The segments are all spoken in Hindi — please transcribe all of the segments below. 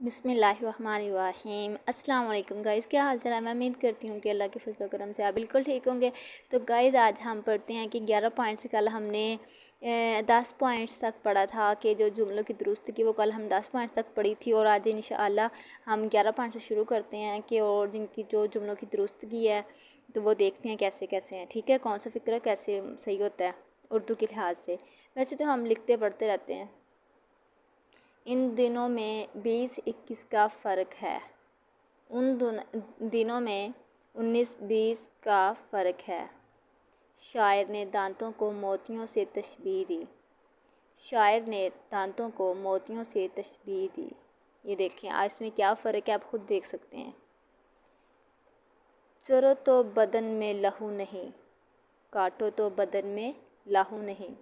बिस्मिल्लाहिर्रहमानिर्रहीम। अस्सलाम वालेकुम गाइज़, क्या हाल चाल है। मैं उम्मीद करती हूँ कि अल्लाह के फजल करम से आप बिल्कुल ठीक होंगे। तो गाइज़ आज हम पढ़ते हैं कि 11 पॉइंट्स कल हमने 10 पॉइंट्स तक पढ़ा था कि जो जुमलों की दुरुस्त की वो कल हम 10 पॉइंट्स तक पढ़ी थी और आज इंशाअल्लाह हम 11 पॉइंट से शुरू करते हैं कि और जिनकी जो जुमलों की दुरुस्त की है तो वो देखते हैं कैसे कैसे हैं। ठीक है, कौन सा फ़िक्र कैसे सही होता है उर्दू के लिहाज से। वैसे तो हम लिखते पढ़ते रहते हैं। इन दिनों में 20-21 का फ़र्क है। उन दिनों में 19-20 का फ़र्क है। शायर ने दांतों को मोतियों से तशबीह दी। शायर ने दांतों को मोतियों से तशबीह दी। ये देखें आज इसमें क्या फ़र्क है, आप खुद देख सकते हैं। चरो तो बदन में लहू नहीं, काटो तो बदन में लहू नहीं।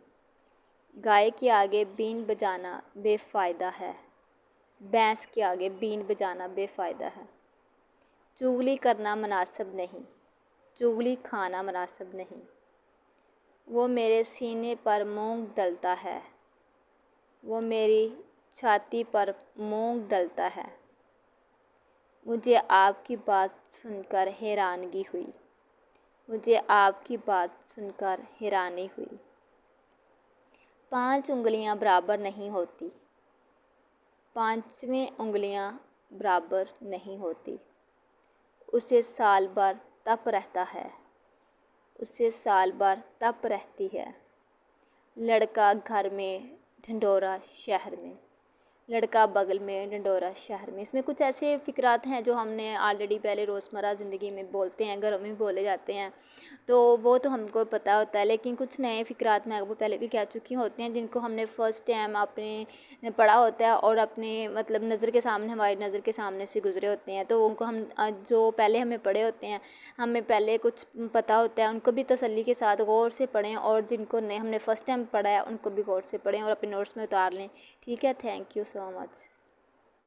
गाय के आगे बीन बजाना बेफ़ायदा है, भैंस के आगे बीन बजाना बेफ़ायदा है। चुगली करना मुनासिब नहीं, चुगली खाना मुनासिब नहीं। वो मेरे सीने पर मूंग दलता है, वो मेरी छाती पर मूंग दलता है। मुझे आपकी बात सुनकर हैरानगी हुई, मुझे आपकी बात सुनकर हैरानी हुई। 5 उंगलियां बराबर नहीं होती, 5वीं उंगलियां बराबर नहीं होती। उसे साल भर तप रहता है, उसे साल भर तप रहती है। लड़का घर में ढिंढोरा शहर में, लड़का बगल में ढिंढोरा शहर में। इसमें कुछ ऐसे फ़िक्रात हैं जो हमने ऑलरेडी पहले रोज़मर्रा ज़िंदगी में बोलते हैं, घरों में बोले जाते हैं, तो वो तो हमको पता होता है। लेकिन कुछ नए फ़िक्रात मैं वो पहले भी कह चुकी होती हैं जिनको हमने फ़र्स्ट टाइम अपने पढ़ा होता है और अपने मतलब नज़र के सामने, हमारी नज़र के सामने से गुज़रे होते हैं। तो उनको हम जो पहले हमें पढ़े होते हैं, हमें पहले कुछ पता होता है, उनको भी तसल्ली के साथ गौर से पढ़ें और जिनको नहीं हमने फ़र्स्ट टाइम पढ़ा है उनको भी गौर से पढ़ें और अपने नोट्स में उतार लें। ठीक है, थैंक यू सो मच।